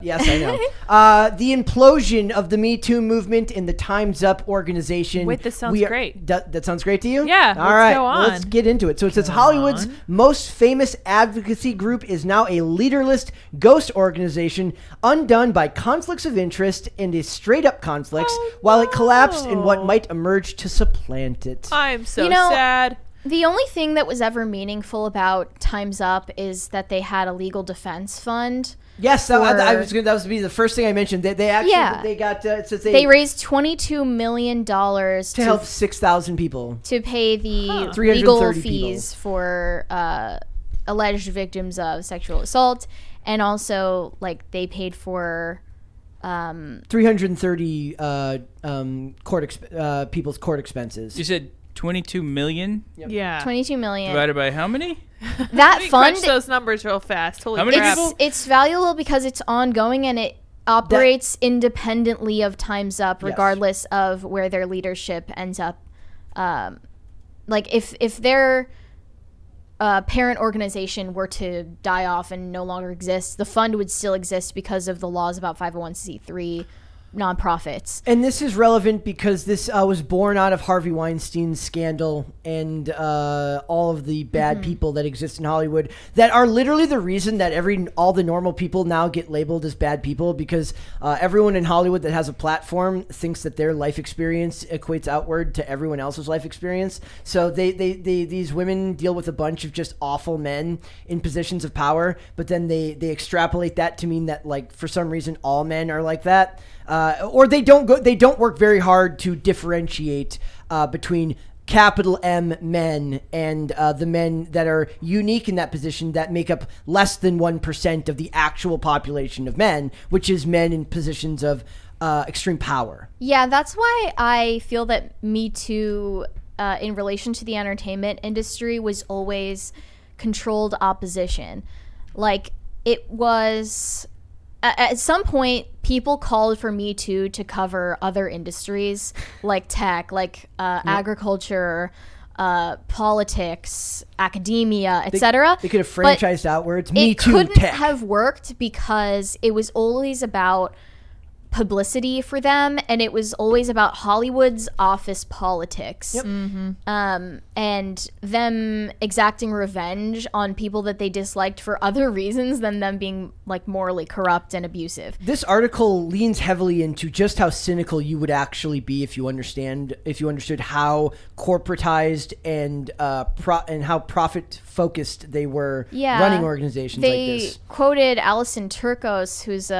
Yes, I know. The implosion of the Me Too movement in the Time's Up organization. Wait, this sounds great. That sounds great to you? Yeah, All right, go on. well, let's get into it. So it says Hollywood's most famous advocacy group is now a leaderless ghost organization undone by conflicts of interest and a straight-up conflicts while it collapsed in what might emerge to supplant it. I'm so sad. The only thing that was ever meaningful about Time's Up is that they had a legal defense fund. Yes, that was be the first thing I mentioned. They actually they got it says they raised $22 million to help 6,000 people to pay the legal fees for alleged victims of sexual assault, and also like they paid for 330 people's court expenses. You said 22 million? Yep. Yeah. 22 million. Divided by how many? That fund. Crunch those numbers real fast. Holy how many crap. people? It's valuable because it's ongoing and it operates independently of Time's Up, regardless of where their leadership ends up. Like if their parent organization were to die off and no longer exist, the fund would still exist because of the laws about 501c3 nonprofits. And this is relevant because this was born out of Harvey Weinstein's scandal and all of the bad people that exist in Hollywood that are literally the reason that all the normal people now get labeled as bad people, because everyone in Hollywood that has a platform thinks that their life experience equates outward to everyone else's life experience. So these women deal with a bunch of just awful men in positions of power, but then they extrapolate that to mean that, like, for some reason all men are like that. Or they don't work very hard to differentiate between capital M men and the men that are unique in that position that make up less than 1% of the actual population of men, which is men in positions of extreme power. Yeah, that's why I feel that Me Too, in relation to the entertainment industry, was always controlled opposition. Like, it was... At some point, people called for Me Too to cover other industries like tech, like agriculture, politics, academia, etc. They could have franchised outwards. Me Too It couldn't tech. have worked because it was always about publicity for them, and it was always about Hollywood's office politics. Yep. And them exacting revenge on people that they disliked for other reasons than them being like morally corrupt and abusive. This article leans heavily into just how cynical you would actually be if you understood how corporatized and how profit focused they were running organizations like this. They quoted Alison Turcos, who's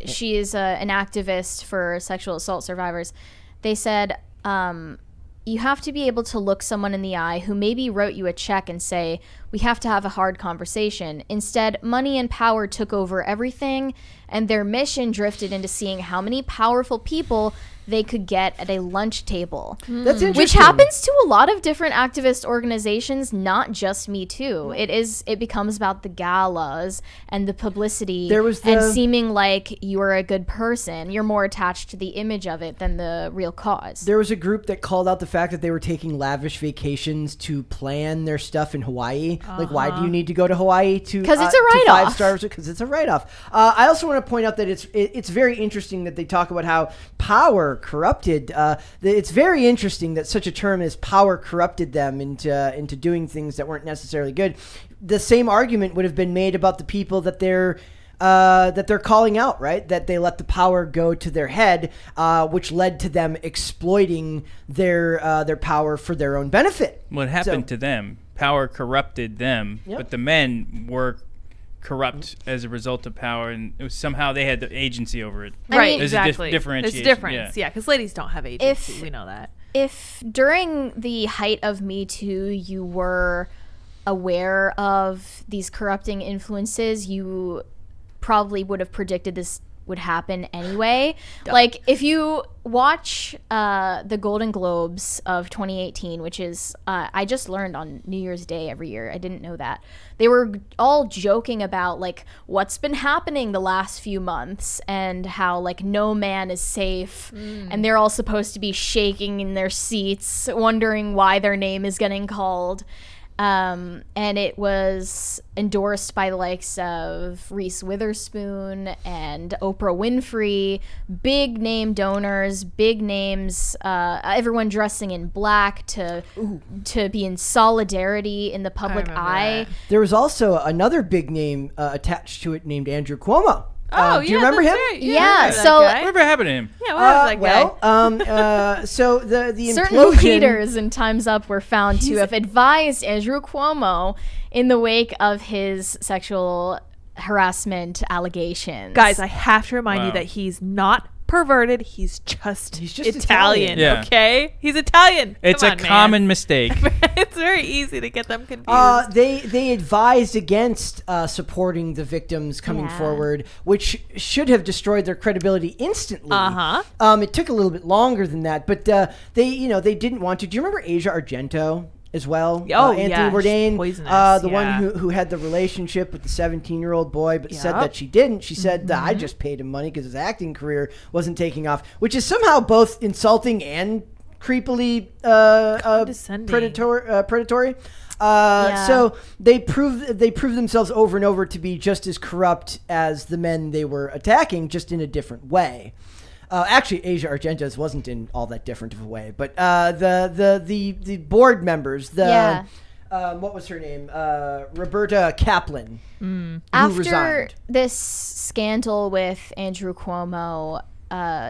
she is an activist for sexual assault survivors. They said, you have to be able to look someone in the eye who maybe wrote you a check and say, we have to have a hard conversation. Instead, money and power took over everything, and their mission drifted into seeing how many powerful people they could get at a lunch table. That's interesting. Which happens to a lot of different activist organizations, not just Me Too. It becomes about the galas and the publicity and seeming like you're a good person. You're more attached to the image of it than the real cause. There was a group that called out the fact that they were taking lavish vacations to plan their stuff in Hawaii. Like, why do you need to go to Hawaii to? Because it's a write-off. 5 stars. Because it's a write-off. I also want to point out that it's very interesting that they talk about how power corrupted. It's very interesting that such a term as power corrupted them into doing things that weren't necessarily good. The same argument would have been made about the people that they're calling out, right? That they let the power go to their head, which led to them exploiting their power for their own benefit. What happened to them? Power corrupted them, but the men were corrupt as a result of power, and it was somehow they had the agency over it. Right, There's exactly. a differentiation. There's a difference, yeah, because ladies don't have agency. We know that. If during the height of Me Too you were aware of these corrupting influences, you probably would have predicted this would happen anyway. Like, if you watch the Golden Globes of 2018, which is I just learned on New Year's Day every year. I didn't know that. They were all joking about like what's been happening the last few months and how like no man is safe, and they're all supposed to be shaking in their seats wondering why their name is getting called. And it was endorsed by the likes of Reese Witherspoon and Oprah Winfrey, big name donors, big names, everyone dressing in black to be in solidarity in the public eye. There was also another big name attached to it named Andrew Cuomo. Do you remember him? Right. Yeah, so Whatever happened to him? Yeah, what happened to that guy? So the certain implosion, leaders in Time's Up were found to have advised Andrew Cuomo in the wake of his sexual harassment allegations. Guys, I have to remind you that he's not perverted. He's just Italian. Italian. Okay, he's Italian. It's a common mistake. It's very easy to get them confused. They advised against supporting the victims coming forward, which should have destroyed their credibility instantly. It took a little bit longer than that, but they didn't want to. Do you remember Asia Argento as well? Anthony Bourdain, the one who had the relationship with the 17-year-old boy, but said that she didn't. She said that I just paid him money because his acting career wasn't taking off, which is somehow both insulting and creepily predatory. So they proved themselves over and over to be just as corrupt as the men they were attacking, just in a different way. Actually, Asia Argento's wasn't in all that different of a way, but the board members, what was her name? Roberta Kaplan. After resigned. this scandal with Andrew Cuomo,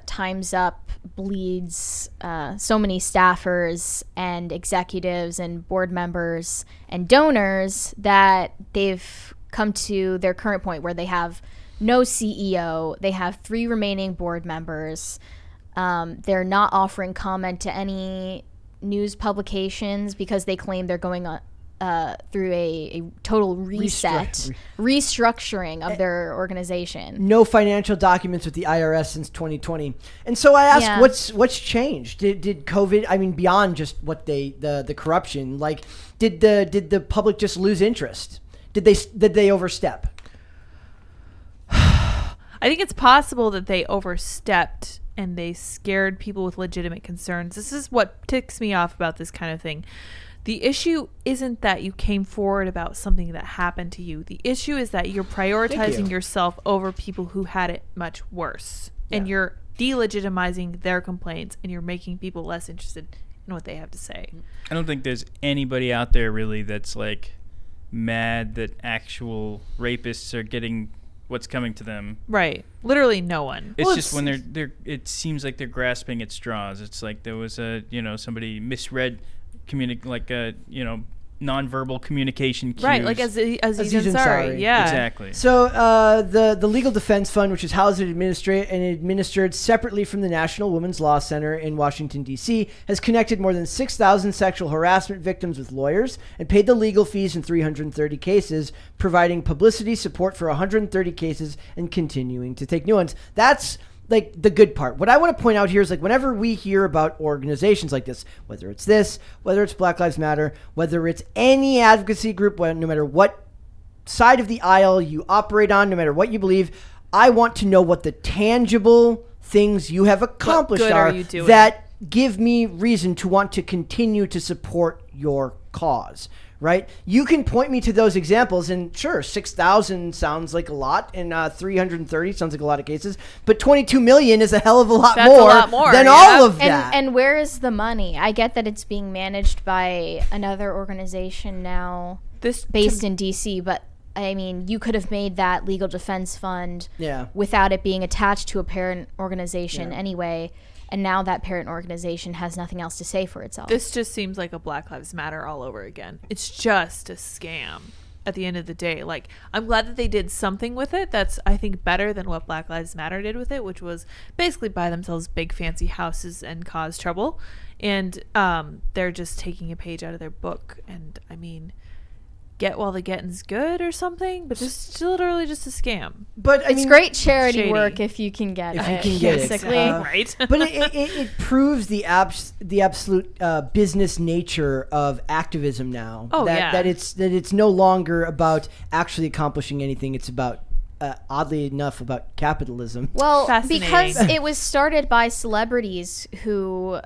Time's Up bleeds so many staffers and executives and board members and donors that they've come to their current point where they have no CEO. They have 3 remaining board members. They're not offering comment to any news publications because they claim they're going through a total restructuring of their organization. No financial documents with the IRS since 2020. And so I ask, what's changed? Did COVID, I mean, beyond just what the corruption, like did the public just lose interest? Did they overstep? I think it's possible that they overstepped and they scared people with legitimate concerns. This is what ticks me off about this kind of thing. The issue isn't that you came forward about something that happened to you. The issue is that you're prioritizing yourself over people who had it much worse. Yeah. And you're delegitimizing their complaints and you're making people less interested in what they have to say. I don't think there's anybody out there really that's like mad that actual rapists are getting what's coming to them. Right. Literally no one. It's just when they're it seems like they're grasping at straws. It's like there was somebody misread nonverbal communication cues. Right, like Aziz Ansari. Yeah. Exactly. So the Legal Defense Fund, which is housed and administered separately from the National Women's Law Center in Washington, D.C., has connected more than 6,000 sexual harassment victims with lawyers and paid the legal fees in 330 cases, providing publicity support for 130 cases and continuing to take new ones. That's like the good part. What I want to point out here is like whenever we hear about organizations like this, whether it's Black Lives Matter, whether it's any advocacy group, no matter what side of the aisle you operate on, no matter what you believe, I want to know what the tangible things you have accomplished are that give me reason to want to continue to support your cause. Right? You can point me to those examples, and sure, 6,000 sounds like a lot, and 330 sounds like a lot of cases, but 22 million is a hell of a lot more than all of that. And where is the money? I get that it's being managed by another organization now, based in D.C., but I mean, you could have made that legal defense fund without it being attached to a parent organization anyway. And now that parent organization has nothing else to say for itself. This just seems like a Black Lives Matter all over again. It's just a scam at the end of the day. Like, I'm glad that they did something with it. That's, I think, better than what Black Lives Matter did with it, which was basically buy themselves big fancy houses and cause trouble. And they're just taking a page out of their book. And, I mean, get while the getting's good or something, but just literally just a scam. But it's great charity work if you can get it. If you can get it. Right. But it proves the absolute business nature of activism now. That it's no longer about actually accomplishing anything. It's about oddly enough about capitalism. Well, because it was started by celebrities who,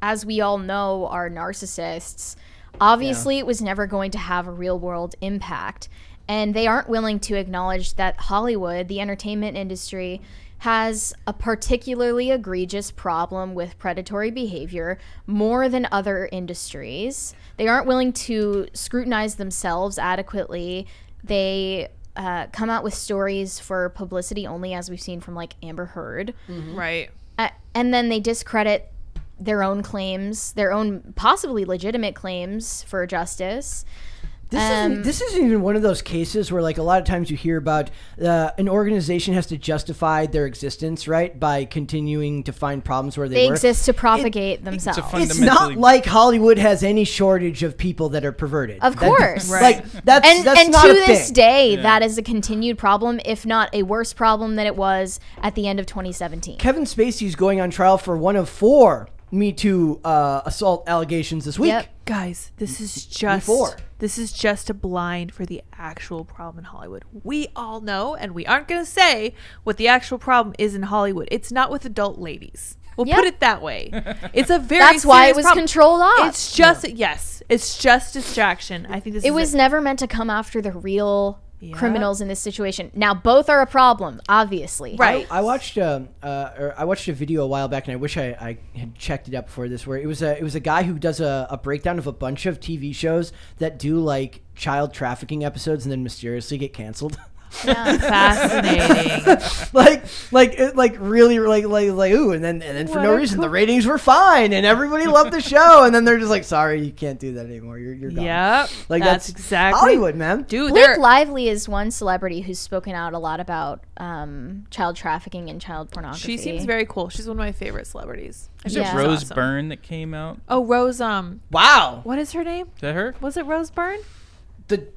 as we all know, are narcissists. Obviously, it was never going to have a real world impact. And they aren't willing to acknowledge that Hollywood, the entertainment industry, has a particularly egregious problem with predatory behavior more than other industries. They aren't willing to scrutinize themselves adequately. They come out with stories for publicity only, as we've seen from like Amber Heard. Mm-hmm. Right. And then they discredit their own claims, their own possibly legitimate claims for justice. This isn't even one of those cases where, like, a lot of times you hear about an organization has to justify their existence, right, by continuing to find problems where they were. Exist to propagate themselves. It's not like Hollywood has any shortage of people that are perverted. Of course. Like, that's not to a thing. this day, that is a continued problem, if not a worse problem than it was at the end of 2017. Kevin Spacey's going on trial for one of 4 Me Too assault allegations this week. Yep. Guys, this is just a blind for the actual problem in Hollywood. We all know, and we aren't going to say what the actual problem is in Hollywood. It's not with adult ladies. We'll put it that way. It's a very That's why it was problem. controlled off. It's just it's just distraction. I think this. It was never meant to come after the real criminals in this situation. Now both are a problem, obviously. Right. I watched I watched a video a while back, and I wish I had checked it up before this. Where it was a guy who does a breakdown of a bunch of TV shows that do like child trafficking episodes and then mysteriously get canceled. Yeah. Fascinating. like really like ooh, and then for no reason the ratings were fine and everybody loved the show, and then they're just like, sorry, you can't do that anymore. You're gone. Yep. Like that's exactly Hollywood, man. Dude, Blake Lively is one celebrity who's spoken out a lot about child trafficking and child pornography. she seems very cool. She's one of my favorite celebrities. Is Yeah. it Rose Awesome. Byrne that came out? Oh, Rose. Wow. What is her name? Is that her? Was it Rose Byrne?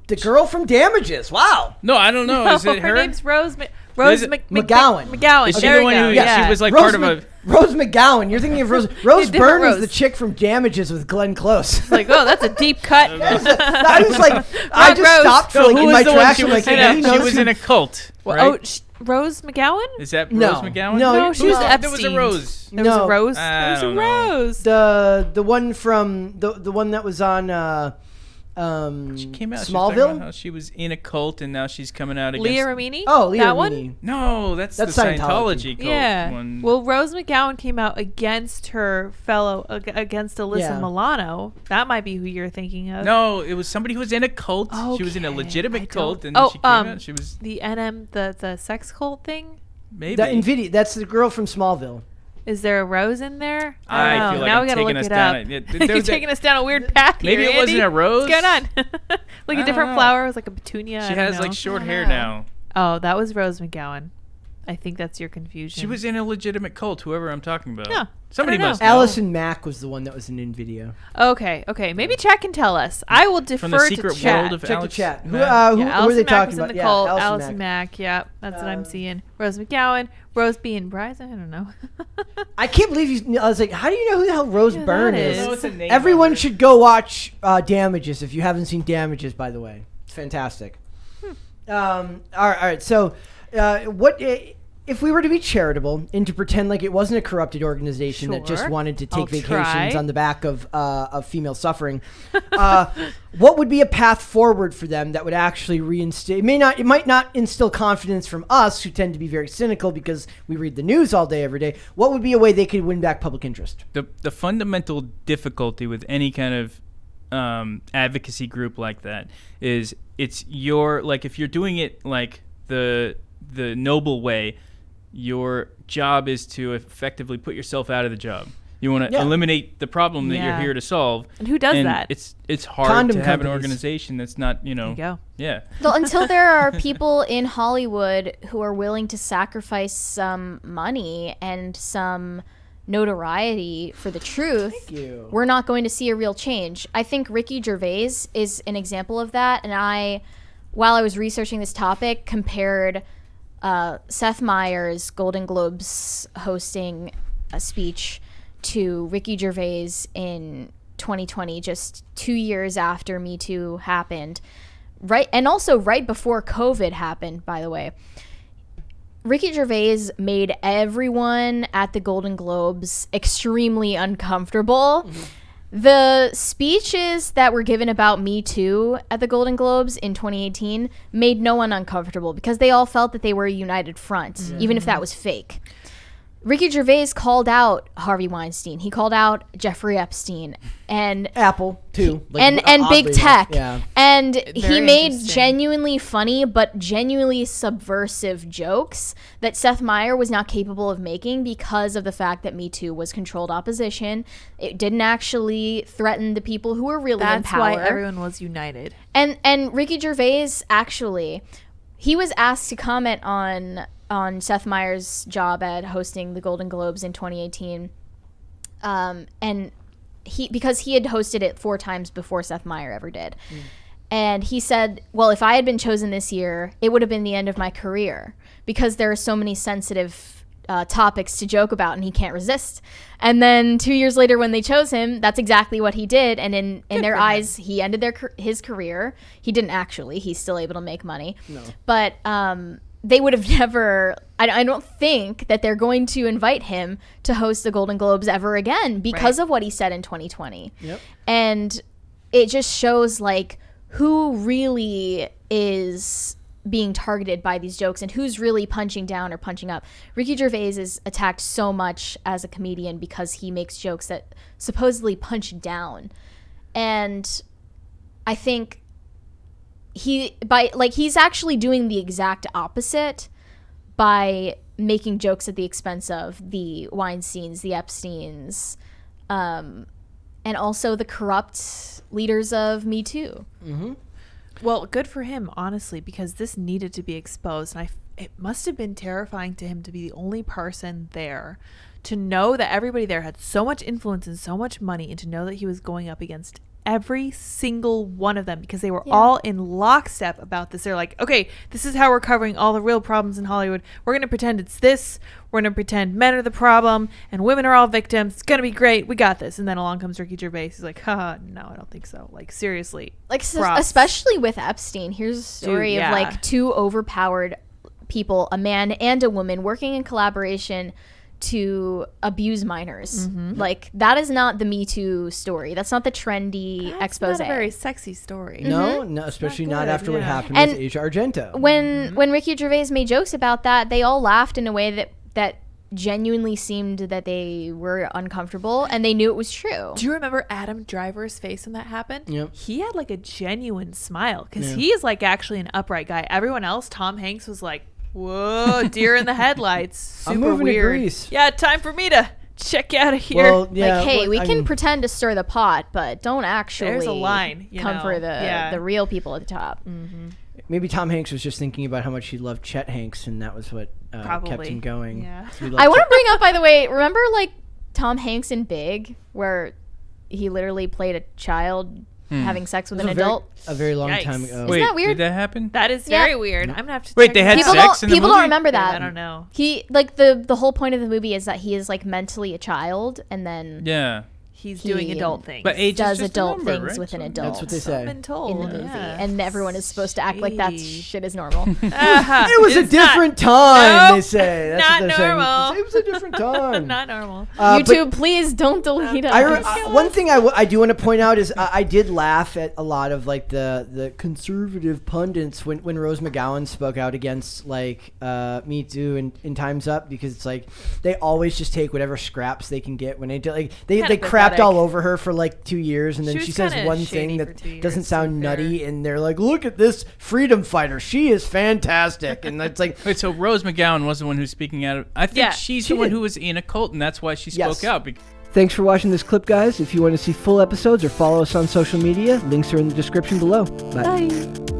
The girl from Damages. Wow. No, I don't know. Is it her? Her name's Rose. Is it McGowan. McGowan. Is she There the we one go. who? Yeah. She was like Rose part of a. Rose McGowan. You're thinking of Rose Different Byrne was Rose. the chick from Damages with Glenn Close. It's like, oh, that's a deep cut. I was like, I just Rose. stopped for No, like who in was my the one tracks. she I'm was like, in? hey, you know She this was in a cult, right? Oh, Rose McGowan? Is that No. Rose McGowan? No, She was There was a Epstein. Rose. There was No. a Rose. I There was a don't know. Rose. the one from the one that was on She came out. She was talking about Smallville. how she was in a cult and now she's coming out against. Leah Remini? Oh, Leah that Remini. one? No, that's the Scientology. Scientology cult Yeah. one. Well, Rose McGowan came out against her fellow, against Alyssa Yeah. Milano. That might be who you're thinking of. No, it was somebody who was in a cult. She was in a Okay, legitimate I cult, don't- and then Oh, she came out. She was The NM, the sex cult thing? maybe. That Nvidia. That's the girl from Smallville. Is there a Rose in there? I don't know. feel like now I'm we gotta taking look us it down up. a- You're taking us down a weird path here, Maybe it wasn't Andy. a rose? What's going on? Like I a don't different know. flower. It was like a petunia. She I don't has know. like short I hair don't know. now. Oh, that was Rose McGowan. I think that's your confusion. She was in a legitimate cult. Whoever I'm talking about. Yeah, Somebody I don't know. must know. Allison Mack was the one that was in Nvidia. Okay. Maybe Chat can tell us. I will defer From the secret to Chat. world of Check the Alex. chat. Who, Mack. who, Yeah, who are Allison they Mack talking was about? in the cult. Allison Allison Mack. Mack. Yep, that's what I'm seeing. Rose McGowan. Rose being Bryce. I don't know. I can't believe you. I was like, how do you know who the hell Rose Yeah, Byrne that is? is. No, it's a name Everyone of her. should go watch Damages if you haven't seen Damages. By the way, it's fantastic. All right. So, what if we were to be charitable and to pretend like it wasn't a corrupted organization that just Sure. wanted to take I'll vacations try. on the back of female suffering? What would be a path forward for them that would actually reinstate? It might not instill confidence from us, who tend to be very cynical because we read the news all day, every day. What would be a way they could win back public interest? The fundamental difficulty with any kind of advocacy group like that is it's your, like, if you're doing it like the noble way, your job is to effectively put yourself out of the job. You want to eliminate the problem that you're Yeah. here to solve. And who does and that? It's hard Condom to have an companies. organization that's not, There you go. yeah. Well, until there are people in Hollywood who are willing to sacrifice some money and some notoriety for the truth, you. we're not going to see a real change. I think Ricky Gervais is an example of that. And while I was researching this topic, compared Seth Meyers' Golden Globes hosting a speech to Ricky Gervais in 2020, just 2 years after Me Too happened. Right, and also right before COVID happened, by the way. Ricky Gervais made everyone at the Golden Globes extremely uncomfortable. The speeches that were given about Me Too at the Golden Globes in 2018 made no one uncomfortable because they all felt that they were a united front, even if that was fake. Ricky Gervais called out Harvey Weinstein. He called out Jeffrey Epstein and Apple too, and big tech. Yeah. And he Very made interesting. genuinely funny but genuinely subversive jokes that Seth Meyers was not capable of making because of the fact that Me Too was controlled opposition. It didn't actually threaten the people who were really in That's power. why everyone was united. And Ricky Gervais actually, he was asked to comment on Seth Meyers' job at hosting the Golden Globes in 2018, and because he had hosted it 4 times before Seth Meyers ever did, and he said, "Well, if I had been chosen this year, it would have been the end of my career because there are so many sensitive topics to joke about, and he can't resist." And then 2 years later, when they chose him, that's exactly what he did, and in their eyes, he ended his career. He didn't actually; he's still able to make money, but they would have never, I don't think that they're going to invite him to host the Golden Globes ever again because of what he said in 2020. Yep. And it just shows like who really is being targeted by these jokes and who's really punching down or punching up. Ricky Gervais is attacked so much as a comedian because he makes jokes that supposedly punch down. And I think he's actually doing the exact opposite by making jokes at the expense of the Weinsteins, the Epsteins, and also the corrupt leaders of Me Too. Mm-hmm. Well, good for him, honestly, because this needed to be exposed. And it must have been terrifying to him to be the only person there, to know that everybody there had so much influence and so much money, and to know that he was going up against every single one of them because they were all in lockstep about this. They're like, okay, this is how we're covering all the real problems in Hollywood. We're going to pretend it's this. We're going to pretend men are the problem and women are all victims. It's going to be great. We got this. And then along comes Ricky Gervais. He's like, haha, no, I don't think so. Like, seriously. Like, props. especially with Epstein. Here's a story of like 2 overpowered people, a man and a woman, working in collaboration to abuse minors. Like, that is not the Me Too story. That's not the trendy expose. Not a very sexy story. No, especially not good, after what happened And with Asia Argento. When Ricky Gervais made jokes about that, they all laughed in a way that genuinely seemed that they were uncomfortable and they knew it was true. Do you remember Adam Driver's face when that happened? Yep. He had like a genuine smile because he is like actually an upright guy. Everyone else, Tom Hanks, was like, whoa, deer in the headlights. Super I'm moving weird. to Greece. Yeah, time for me to check out of here. Well, yeah, like, hey, well, we I can mean, pretend to stir the pot, but don't actually There's a line, come for the real people at the top. maybe Tom Hanks was just thinking about how much he loved Chet Hanks, and that was what kept him going. Yeah. So he I loved want to Chet- bring up, by the way, remember like Tom Hanks in Big, where he literally played a child having sex with It was an adult? a very long Yikes. time ago. Wait, that weird? did that happen? That is Yeah. very weird. I'm gonna have to Wait, check they it had out. People sex in the people movie? don't remember that. I don't know. He like the whole point of the movie is that he is like mentally a child, and then Yeah. He's He doing adult things. But age does is just adult a number, things right? with an So- adult. That's what they So I've say. been told in the movie, yeah. and everyone is supposed to act like that Shady. shit is normal. It was a It's not. different time, they Nope. say. That's Not what they're normal. saying. It was a different time. Not normal. But YouTube, please don't delete us. one thing I do want to point out is I did laugh at a lot of like the conservative pundits when Rose McGowan spoke out against like Me Too and Time's Up, because it's like they always just take whatever scraps they can get when they do, like they Kinda crapped pathetic. all over her for like 2 years, and then She she was says kinda one shady thing for that 2 years, doesn't to sound be fair. nutty, and they're like, look at this freedom fighter, she is fantastic, and it's like Wait, so Rose McGowan was the one who's speaking out. I think Yeah, she's she the one did. who was in a cult, and that's why she Yes. spoke out. Thanks for watching this clip, guys. If you want to see full episodes or follow us on social media, links are in the description below. Bye. Bye.